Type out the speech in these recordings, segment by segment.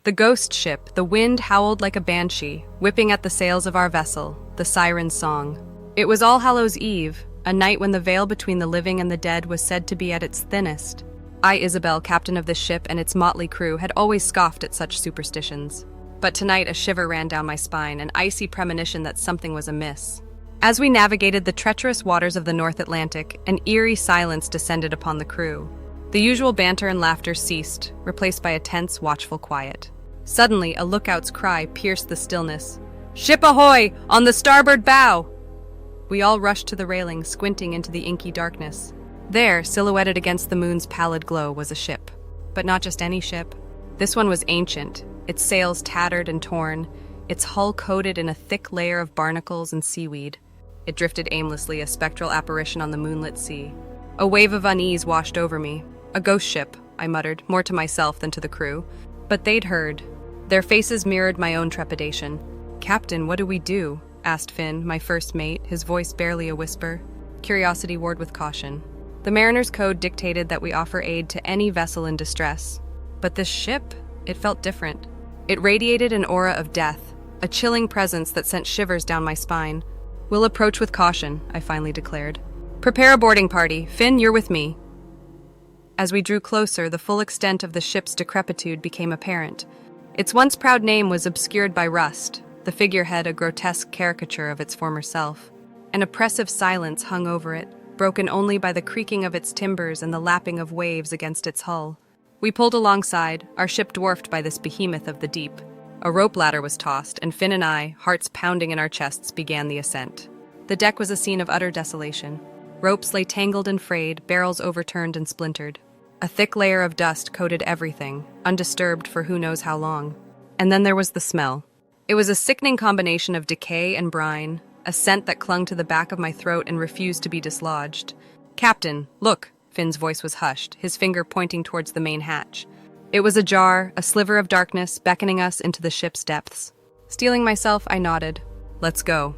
The ghost ship, the wind howled like a banshee, whipping at the sails of our vessel, the siren's song. It was All Hallows' Eve, a night when the veil between the living and the dead was said to be at its thinnest. I, Isabelle, captain of this ship and its motley crew, had always scoffed at such superstitions. But tonight a shiver ran down my spine, an icy premonition that something was amiss. As we navigated the treacherous waters of the North Atlantic, an eerie silence descended upon the crew. The usual banter and laughter ceased, replaced by a tense, watchful quiet. Suddenly, a lookout's cry pierced the stillness. "Ship ahoy! On the starboard bow!" We all rushed to the railing, squinting into the inky darkness. There, silhouetted against the moon's pallid glow, was a ship. But not just any ship. This one was ancient, its sails tattered and torn, its hull coated in a thick layer of barnacles and seaweed. It drifted aimlessly, a spectral apparition on the moonlit sea. A wave of unease washed over me. "A ghost ship," I muttered, more to myself than to the crew. But they'd heard. Their faces mirrored my own trepidation. "Captain, what do we do?" asked Finn, my first mate, his voice barely a whisper. Curiosity warred with caution. The Mariner's Code dictated that we offer aid to any vessel in distress. But this ship, it felt different. It radiated an aura of death, a chilling presence that sent shivers down my spine. "We'll approach with caution," I finally declared. "Prepare a boarding party. Finn, you're with me." As we drew closer, the full extent of the ship's decrepitude became apparent. Its once proud name was obscured by rust, the figurehead a grotesque caricature of its former self. An oppressive silence hung over it, broken only by the creaking of its timbers and the lapping of waves against its hull. We pulled alongside, our ship dwarfed by this behemoth of the deep. A rope ladder was tossed, and Finn and I, hearts pounding in our chests, began the ascent. The deck was a scene of utter desolation. Ropes lay tangled and frayed, barrels overturned and splintered. A thick layer of dust coated everything, undisturbed for who knows how long. And then there was the smell. It was a sickening combination of decay and brine, a scent that clung to the back of my throat and refused to be dislodged. "Captain, look!" Finn's voice was hushed, his finger pointing towards the main hatch. It was ajar, a sliver of darkness beckoning us into the ship's depths. Steeling myself, I nodded. "Let's go."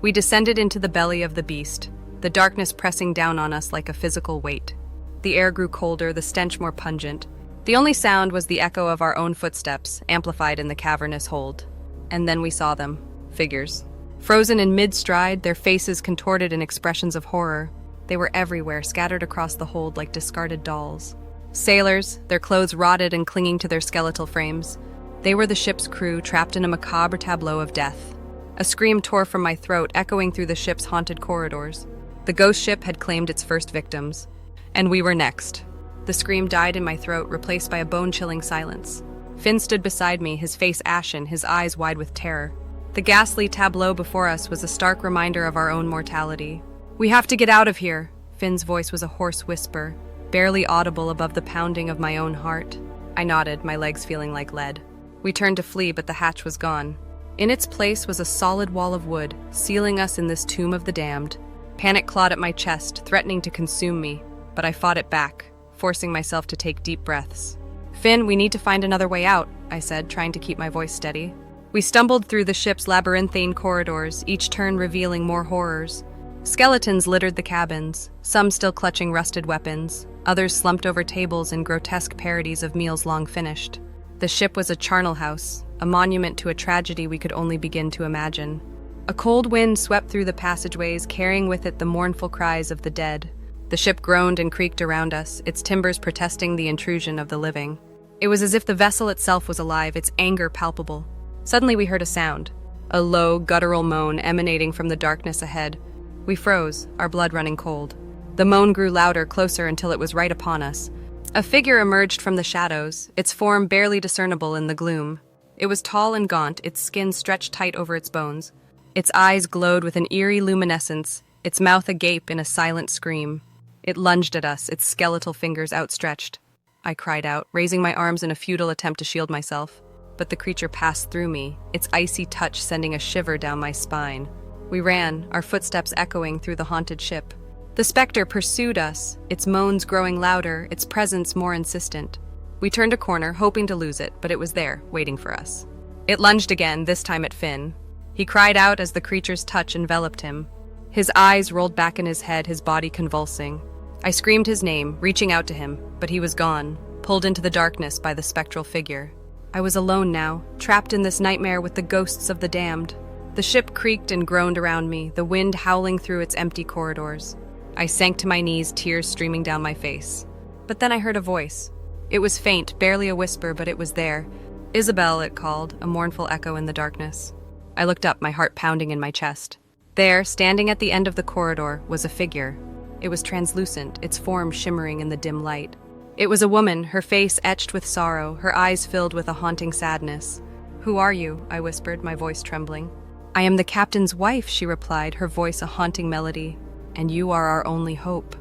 We descended into the belly of the beast, the darkness pressing down on us like a physical weight. The air grew colder, the stench more pungent. The only sound was the echo of our own footsteps, amplified in the cavernous hold. And then we saw them. Figures. Frozen in mid-stride, their faces contorted in expressions of horror. They were everywhere, scattered across the hold like discarded dolls. Sailors, their clothes rotted and clinging to their skeletal frames. They were the ship's crew, trapped in a macabre tableau of death. A scream tore from my throat, echoing through the ship's haunted corridors. The ghost ship had claimed its first victims. And we were next. The scream died in my throat, replaced by a bone-chilling silence. Finn stood beside me, his face ashen, his eyes wide with terror. The ghastly tableau before us was a stark reminder of our own mortality. "We have to get out of here." Finn's voice was a hoarse whisper, barely audible above the pounding of my own heart. I nodded, my legs feeling like lead. We turned to flee, but the hatch was gone. In its place was a solid wall of wood, sealing us in this tomb of the damned. Panic clawed at my chest, threatening to consume me, but I fought it back, forcing myself to take deep breaths. "Finn, we need to find another way out," I said, trying to keep my voice steady. We stumbled through the ship's labyrinthine corridors, each turn revealing more horrors. Skeletons littered the cabins, some still clutching rusted weapons, others slumped over tables in grotesque parodies of meals long finished. The ship was a charnel house, a monument to a tragedy we could only begin to imagine. A cold wind swept through the passageways, carrying with it the mournful cries of the dead. The ship groaned and creaked around us, its timbers protesting the intrusion of the living. It was as if the vessel itself was alive, its anger palpable. Suddenly we heard a sound, a low, guttural moan emanating from the darkness ahead. We froze, our blood running cold. The moan grew louder, closer, until it was right upon us. A figure emerged from the shadows, its form barely discernible in the gloom. It was tall and gaunt, its skin stretched tight over its bones. Its eyes glowed with an eerie luminescence, its mouth agape in a silent scream. It lunged at us, its skeletal fingers outstretched. I cried out, raising my arms in a futile attempt to shield myself. But the creature passed through me, its icy touch sending a shiver down my spine. We ran, our footsteps echoing through the haunted ship. The specter pursued us, its moans growing louder, its presence more insistent. We turned a corner, hoping to lose it, but it was there, waiting for us. It lunged again, this time at Finn. He cried out as the creature's touch enveloped him. His eyes rolled back in his head, his body convulsing. I screamed his name, reaching out to him, but he was gone, pulled into the darkness by the spectral figure. I was alone now, trapped in this nightmare with the ghosts of the damned. The ship creaked and groaned around me, the wind howling through its empty corridors. I sank to my knees, tears streaming down my face. But then I heard a voice. It was faint, barely a whisper, but it was there. Isabelle, it called, a mournful echo in the darkness. I looked up, my heart pounding in my chest. There, standing at the end of the corridor, was a figure. It was translucent, its form shimmering in the dim light. It was a woman, her face etched with sorrow, her eyes filled with a haunting sadness. "Who are you?" I whispered, my voice trembling. "I am the captain's wife," she replied, her voice a haunting melody. "And you are our only hope."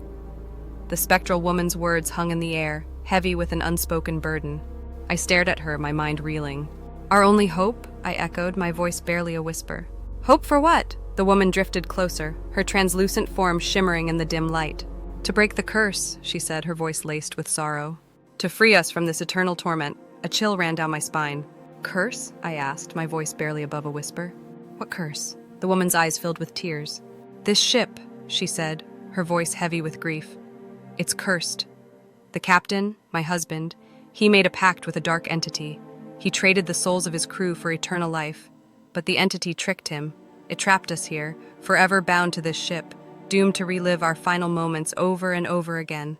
The spectral woman's words hung in the air, heavy with an unspoken burden. I stared at her, my mind reeling. "Our only hope?" I echoed, my voice barely a whisper. "Hope for what?" The woman drifted closer, her translucent form shimmering in the dim light. "To break the curse," she said, her voice laced with sorrow. "To free us from this eternal torment." A chill ran down my spine. "Curse?" I asked, my voice barely above a whisper. "What curse?" The woman's eyes filled with tears. "This ship," she said, her voice heavy with grief. "It's cursed. The captain, my husband, he made a pact with a dark entity. He traded the souls of his crew for eternal life. But the entity tricked him. It trapped us here, forever bound to this ship, doomed to relive our final moments over and over again."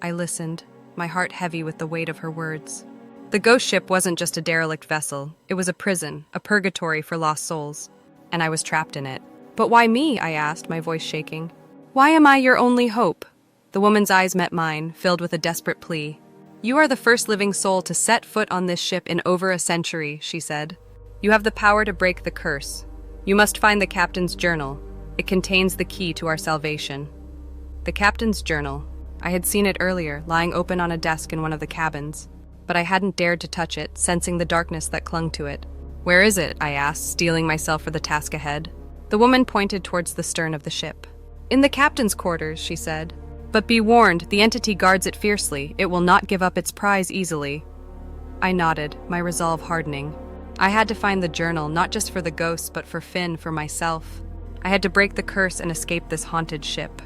I listened, my heart heavy with the weight of her words. The ghost ship wasn't just a derelict vessel. It was a prison, a purgatory for lost souls. And I was trapped in it. "But why me?" I asked, my voice shaking. "Why am I your only hope?" The woman's eyes met mine, filled with a desperate plea. "You are the first living soul to set foot on this ship in over a century," she said. "You have the power to break the curse. You must find the captain's journal. It contains the key to our salvation." The captain's journal. I had seen it earlier, lying open on a desk in one of the cabins. But I hadn't dared to touch it, sensing the darkness that clung to it. "Where is it?" I asked, steeling myself for the task ahead. The woman pointed towards the stern of the ship. "In the captain's quarters," she said. "But be warned, the entity guards it fiercely. It will not give up its prize easily." I nodded, my resolve hardening. I had to find the journal, not just for the ghosts, but for Finn, for myself. I had to break the curse and escape this haunted ship.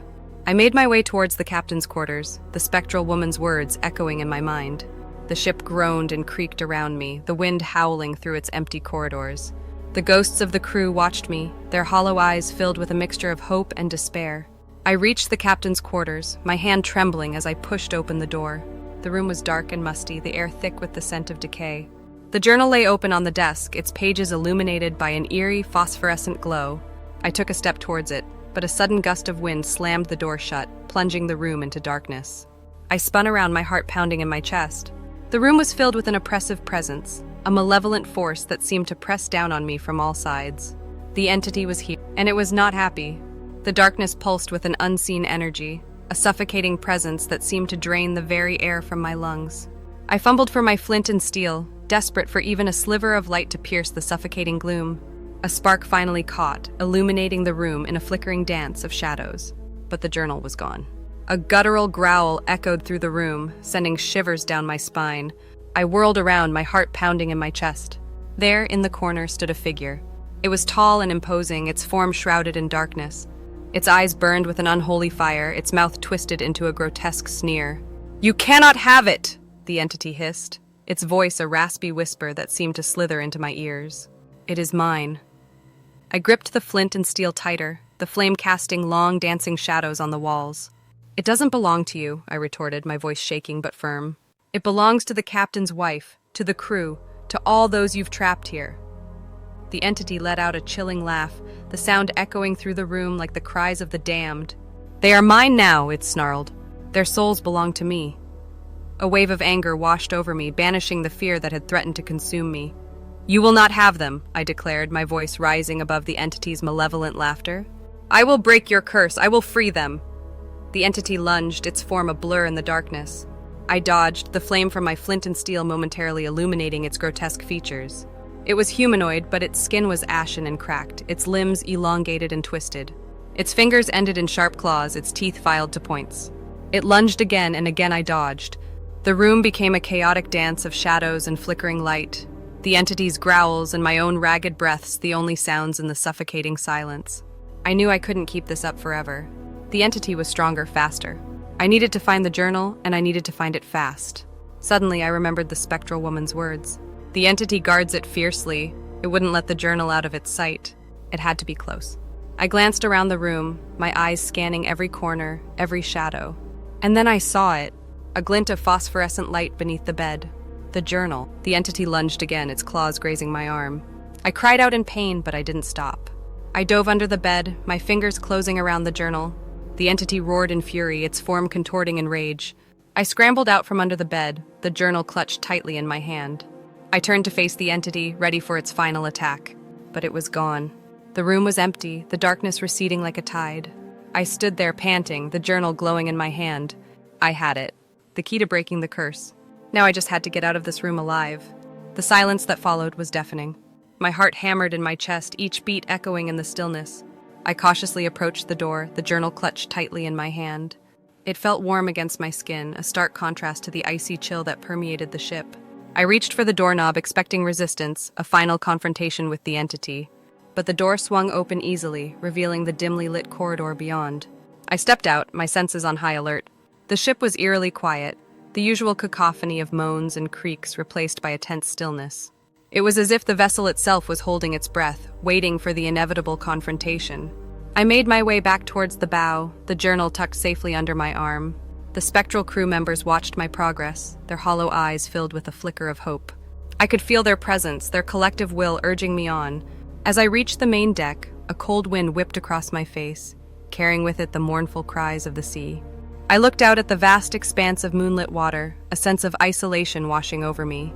I made my way towards the captain's quarters, the spectral woman's words echoing in my mind. The ship groaned and creaked around me, the wind howling through its empty corridors. The ghosts of the crew watched me, their hollow eyes filled with a mixture of hope and despair. I reached the captain's quarters, my hand trembling as I pushed open the door. The room was dark and musty, the air thick with the scent of decay. The journal lay open on the desk, its pages illuminated by an eerie, phosphorescent glow. I took a step towards it, but a sudden gust of wind slammed the door shut, plunging the room into darkness. I spun around, my heart pounding in my chest. The room was filled with an oppressive presence, a malevolent force that seemed to press down on me from all sides. The entity was here, and it was not happy. The darkness pulsed with an unseen energy, a suffocating presence that seemed to drain the very air from my lungs. I fumbled for my flint and steel, desperate for even a sliver of light to pierce the suffocating gloom. A spark finally caught, illuminating the room in a flickering dance of shadows. But the journal was gone. A guttural growl echoed through the room, sending shivers down my spine. I whirled around, my heart pounding in my chest. There, in the corner, stood a figure. It was tall and imposing, its form shrouded in darkness. Its eyes burned with an unholy fire, its mouth twisted into a grotesque sneer. "You cannot have it!" the entity hissed, its voice a raspy whisper that seemed to slither into my ears. "It is mine." I gripped the flint and steel tighter, the flame casting long, dancing shadows on the walls. "It doesn't belong to you," I retorted, my voice shaking but firm. "It belongs to the captain's wife, to the crew, to all those you've trapped here." The entity let out a chilling laugh, the sound echoing through the room like the cries of the damned. "They are mine now," it snarled. "Their souls belong to me." A wave of anger washed over me, banishing the fear that had threatened to consume me. "You will not have them," I declared, my voice rising above the entity's malevolent laughter. "I will break your curse. I will free them." The entity lunged, its form a blur in the darkness. I dodged, the flame from my flint and steel momentarily illuminating its grotesque features. It was humanoid, but its skin was ashen and cracked, its limbs elongated and twisted. Its fingers ended in sharp claws, its teeth filed to points. It lunged again, and again I dodged. The room became a chaotic dance of shadows and flickering light. The entity's growls and my own ragged breaths the only sounds in the suffocating silence. I knew I couldn't keep this up forever. The entity was stronger, faster. I needed to find the journal, and I needed to find it fast. Suddenly, I remembered the spectral woman's words. The entity guards it fiercely. It wouldn't let the journal out of its sight. It had to be close. I glanced around the room, my eyes scanning every corner, every shadow. And then I saw it, a glint of phosphorescent light beneath the bed. The journal. The entity lunged again, its claws grazing my arm. I cried out in pain, but I didn't stop. I dove under the bed, my fingers closing around the journal. The entity roared in fury, its form contorting in rage. I scrambled out from under the bed, the journal clutched tightly in my hand. I turned to face the entity, ready for its final attack. But it was gone. The room was empty, the darkness receding like a tide. I stood there panting, the journal glowing in my hand. I had it. The key to breaking the curse. Now I just had to get out of this room alive. The silence that followed was deafening. My heart hammered in my chest, each beat echoing in the stillness. I cautiously approached the door, the journal clutched tightly in my hand. It felt warm against my skin, a stark contrast to the icy chill that permeated the ship. I reached for the doorknob, expecting resistance, a final confrontation with the entity. But the door swung open easily, revealing the dimly lit corridor beyond. I stepped out, my senses on high alert. The ship was eerily quiet, the usual cacophony of moans and creaks replaced by a tense stillness. It was as if the vessel itself was holding its breath, waiting for the inevitable confrontation. I made my way back towards the bow, the journal tucked safely under my arm. The spectral crew members watched my progress, their hollow eyes filled with a flicker of hope. I could feel their presence, their collective will urging me on. As I reached the main deck, a cold wind whipped across my face, carrying with it the mournful cries of the sea. I looked out at the vast expanse of moonlit water, a sense of isolation washing over me.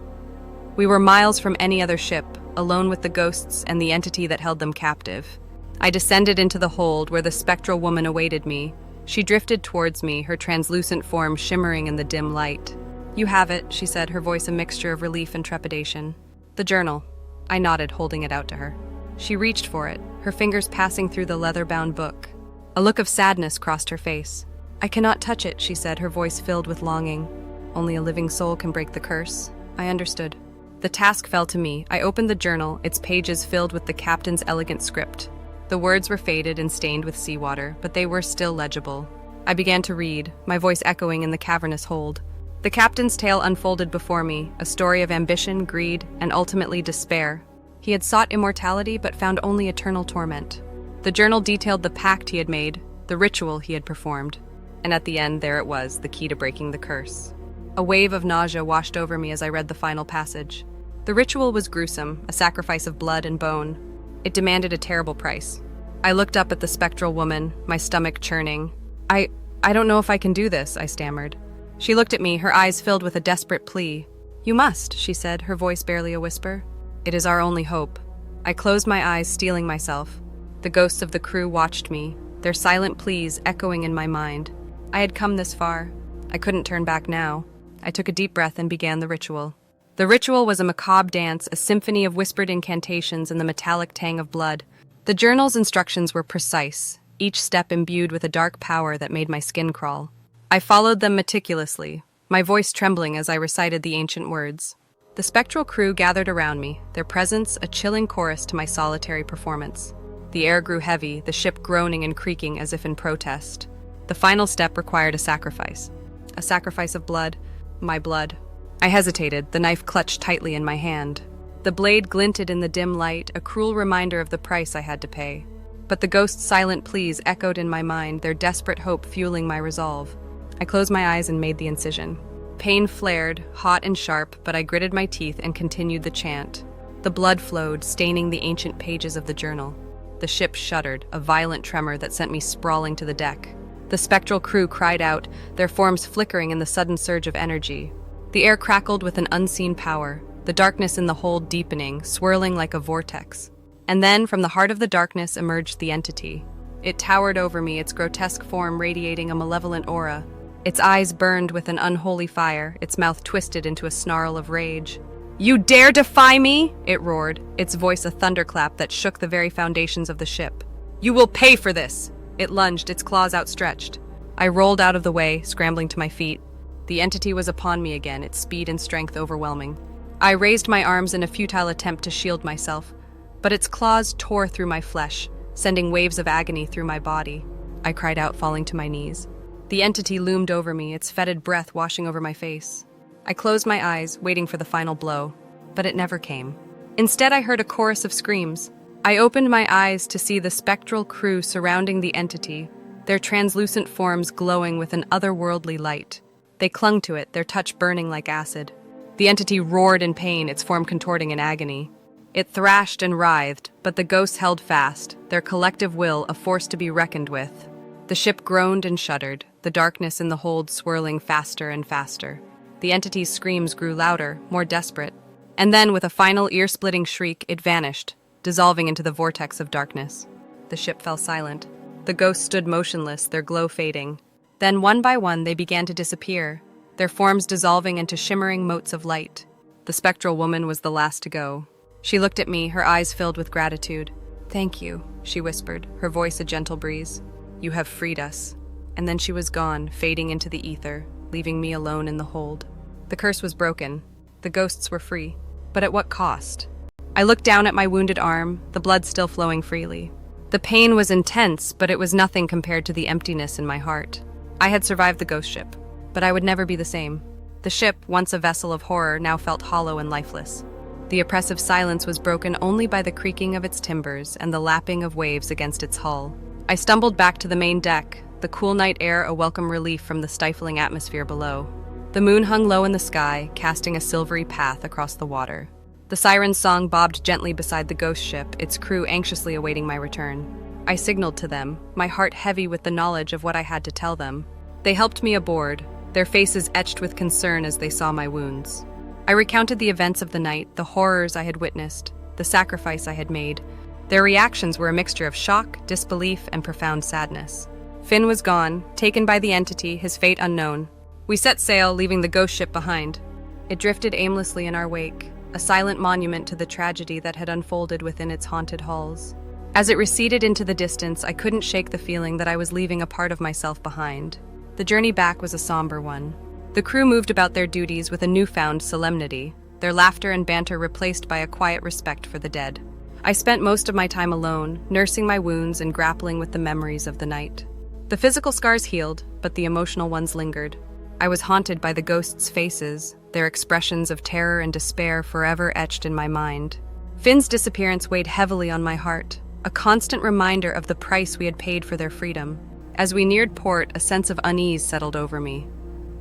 We were miles from any other ship, alone with the ghosts and the entity that held them captive. I descended into the hold where the spectral woman awaited me. She drifted towards me, her translucent form shimmering in the dim light. "You have it," she said, her voice a mixture of relief and trepidation. "The journal." I nodded, holding it out to her. She reached for it, her fingers passing through the leather-bound book. A look of sadness crossed her face. "I cannot touch it," she said, her voice filled with longing. "Only a living soul can break the curse." I understood. The task fell to me. I opened the journal, its pages filled with the captain's elegant script. The words were faded and stained with seawater, but they were still legible. I began to read, my voice echoing in the cavernous hold. The captain's tale unfolded before me, a story of ambition, greed, and ultimately despair. He had sought immortality but found only eternal torment. The journal detailed the pact he had made, the ritual he had performed. And at the end, there it was, the key to breaking the curse. A wave of nausea washed over me as I read the final passage. The ritual was gruesome, a sacrifice of blood and bone. It demanded a terrible price. I looked up at the spectral woman, my stomach churning. I don't know if I can do this," I stammered. She looked at me, her eyes filled with a desperate plea. "You must," she said, her voice barely a whisper. "It is our only hope." I closed my eyes, steeling myself. The ghosts of the crew watched me, their silent pleas echoing in my mind. I had come this far. I couldn't turn back now. I took a deep breath and began the ritual. The ritual was a macabre dance, a symphony of whispered incantations and the metallic tang of blood. The journal's instructions were precise, each step imbued with a dark power that made my skin crawl. I followed them meticulously, my voice trembling as I recited the ancient words. The spectral crew gathered around me, their presence a chilling chorus to my solitary performance. The air grew heavy, the ship groaning and creaking as if in protest. The final step required a sacrifice of blood, my blood. I hesitated, the knife clutched tightly in my hand. The blade glinted in the dim light, a cruel reminder of the price I had to pay. But the ghost's silent pleas echoed in my mind, their desperate hope fueling my resolve. I closed my eyes and made the incision. Pain flared, hot and sharp, but I gritted my teeth and continued the chant. The blood flowed, staining the ancient pages of the journal. The ship shuddered, a violent tremor that sent me sprawling to the deck. The spectral crew cried out, their forms flickering in the sudden surge of energy. The air crackled with an unseen power, the darkness in the hold deepening, swirling like a vortex. And then, from the heart of the darkness emerged the entity. It towered over me, its grotesque form radiating a malevolent aura. Its eyes burned with an unholy fire, its mouth twisted into a snarl of rage. "You dare defy me?" it roared, its voice a thunderclap that shook the very foundations of the ship. "You will pay for this!" It lunged, its claws outstretched. I rolled out of the way, scrambling to my feet. The entity was upon me again, its speed and strength overwhelming. I raised my arms in a futile attempt to shield myself, but its claws tore through my flesh, sending waves of agony through my body. I cried out, falling to my knees. The entity loomed over me, its fetid breath washing over my face. I closed my eyes, waiting for the final blow, but it never came. Instead, I heard a chorus of screams. I opened my eyes to see the spectral crew surrounding the entity, their translucent forms glowing with an otherworldly light. They clung to it, their touch burning like acid. The entity roared in pain, its form contorting in agony. It thrashed and writhed, but the ghosts held fast, their collective will a force to be reckoned with. The ship groaned and shuddered, the darkness in the hold swirling faster and faster. The entity's screams grew louder, more desperate. And then, with a final ear-splitting shriek, it vanished, dissolving into the vortex of darkness. The ship fell silent. The ghosts stood motionless, their glow fading. Then, one by one, they began to disappear, their forms dissolving into shimmering motes of light. The spectral woman was the last to go. She looked at me, her eyes filled with gratitude. "Thank you," she whispered, her voice a gentle breeze. "You have freed us." And then she was gone, fading into the ether, leaving me alone in the hold. The curse was broken. The ghosts were free. But at what cost? I looked down at my wounded arm, the blood still flowing freely. The pain was intense, but it was nothing compared to the emptiness in my heart. I had survived the ghost ship, but I would never be the same. The ship, once a vessel of horror, now felt hollow and lifeless. The oppressive silence was broken only by the creaking of its timbers and the lapping of waves against its hull. I stumbled back to the main deck, the cool night air a welcome relief from the stifling atmosphere below. The moon hung low in the sky, casting a silvery path across the water. The siren's song bobbed gently beside the ghost ship, its crew anxiously awaiting my return. I signaled to them, my heart heavy with the knowledge of what I had to tell them. They helped me aboard, their faces etched with concern as they saw my wounds. I recounted the events of the night, the horrors I had witnessed, the sacrifice I had made. Their reactions were a mixture of shock, disbelief, and profound sadness. Finn was gone, taken by the entity, his fate unknown. We set sail, leaving the ghost ship behind. It drifted aimlessly in our wake, a silent monument to the tragedy that had unfolded within its haunted halls. As it receded into the distance, I couldn't shake the feeling that I was leaving a part of myself behind. The journey back was a somber one. The crew moved about their duties with a newfound solemnity, their laughter and banter replaced by a quiet respect for the dead. I spent most of my time alone, nursing my wounds and grappling with the memories of the night. The physical scars healed, but the emotional ones lingered. I was haunted by the ghosts' faces, their expressions of terror and despair forever etched in my mind. Finn's disappearance weighed heavily on my heart, a constant reminder of the price we had paid for their freedom. As we neared port, a sense of unease settled over me.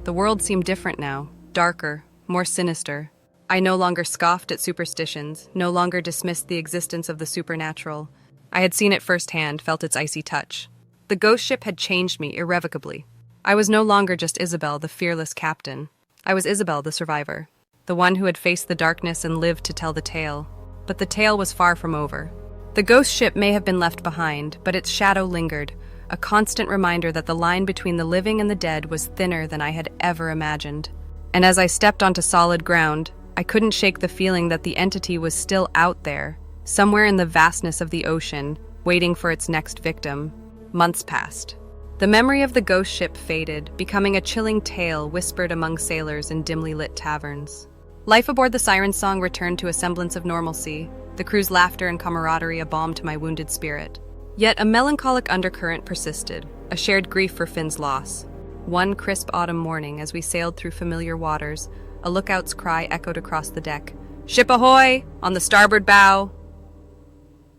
The world seemed different now, darker, more sinister. I no longer scoffed at superstitions, no longer dismissed the existence of the supernatural. I had seen it firsthand, felt its icy touch. The ghost ship had changed me irrevocably. I was no longer just Isabelle, the fearless captain. I was Isabelle, the survivor, the one who had faced the darkness and lived to tell the tale. But the tale was far from over. The ghost ship may have been left behind, but its shadow lingered, a constant reminder that the line between the living and the dead was thinner than I had ever imagined. And as I stepped onto solid ground, I couldn't shake the feeling that the entity was still out there, somewhere in the vastness of the ocean, waiting for its next victim. Months passed. The memory of the ghost ship faded, becoming a chilling tale whispered among sailors in dimly lit taverns. Life aboard the Siren's Song returned to a semblance of normalcy, the crew's laughter and camaraderie a balm to my wounded spirit. Yet a melancholic undercurrent persisted, a shared grief for Finn's loss. One crisp autumn morning, as we sailed through familiar waters, a lookout's cry echoed across the deck. "Ship ahoy! On the starboard bow!"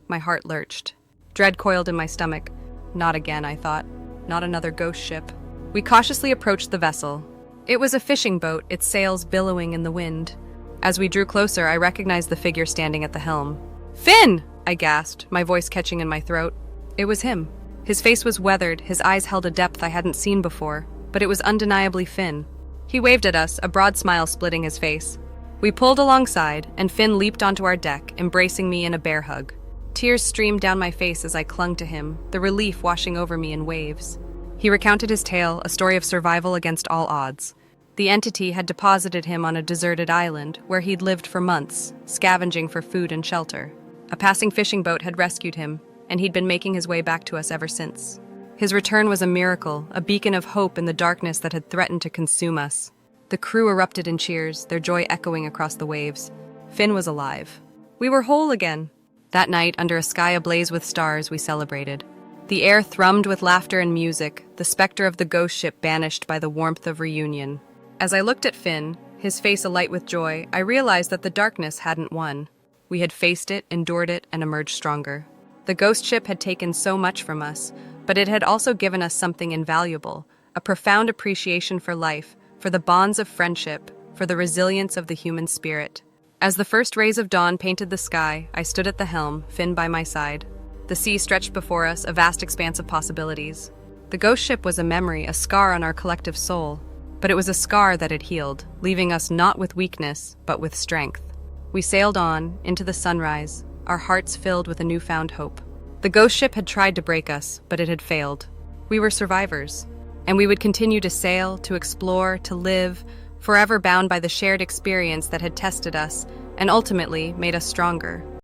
My heart lurched. Dread coiled in my stomach. Not again, I thought. Not another ghost ship. We cautiously approached the vessel. It was a fishing boat, its sails billowing in the wind. As we drew closer, I recognized the figure standing at the helm. "Finn!" I gasped, my voice catching in my throat. It was him. His face was weathered, his eyes held a depth I hadn't seen before, but it was undeniably Finn. He waved at us, a broad smile splitting his face. We pulled alongside, and Finn leaped onto our deck, embracing me in a bear hug. Tears streamed down my face as I clung to him, the relief washing over me in waves. He recounted his tale, a story of survival against all odds. The entity had deposited him on a deserted island, where he'd lived for months, scavenging for food and shelter. A passing fishing boat had rescued him, and he'd been making his way back to us ever since. His return was a miracle, a beacon of hope in the darkness that had threatened to consume us. The crew erupted in cheers, their joy echoing across the waves. Finn was alive. We were whole again. That night, under a sky ablaze with stars, we celebrated. The air thrummed with laughter and music, the specter of the ghost ship banished by the warmth of reunion. As I looked at Finn, his face alight with joy, I realized that the darkness hadn't won. We had faced it, endured it, and emerged stronger. The ghost ship had taken so much from us, but it had also given us something invaluable, a profound appreciation for life, for the bonds of friendship, for the resilience of the human spirit. As the first rays of dawn painted the sky, I stood at the helm, Finn by my side. The sea stretched before us, a vast expanse of possibilities. The ghost ship was a memory, a scar on our collective soul. But it was a scar that had healed, leaving us not with weakness, but with strength. We sailed on, into the sunrise, our hearts filled with a newfound hope. The ghost ship had tried to break us, but it had failed. We were survivors, and we would continue to sail, to explore, to live, forever bound by the shared experience that had tested us and ultimately made us stronger.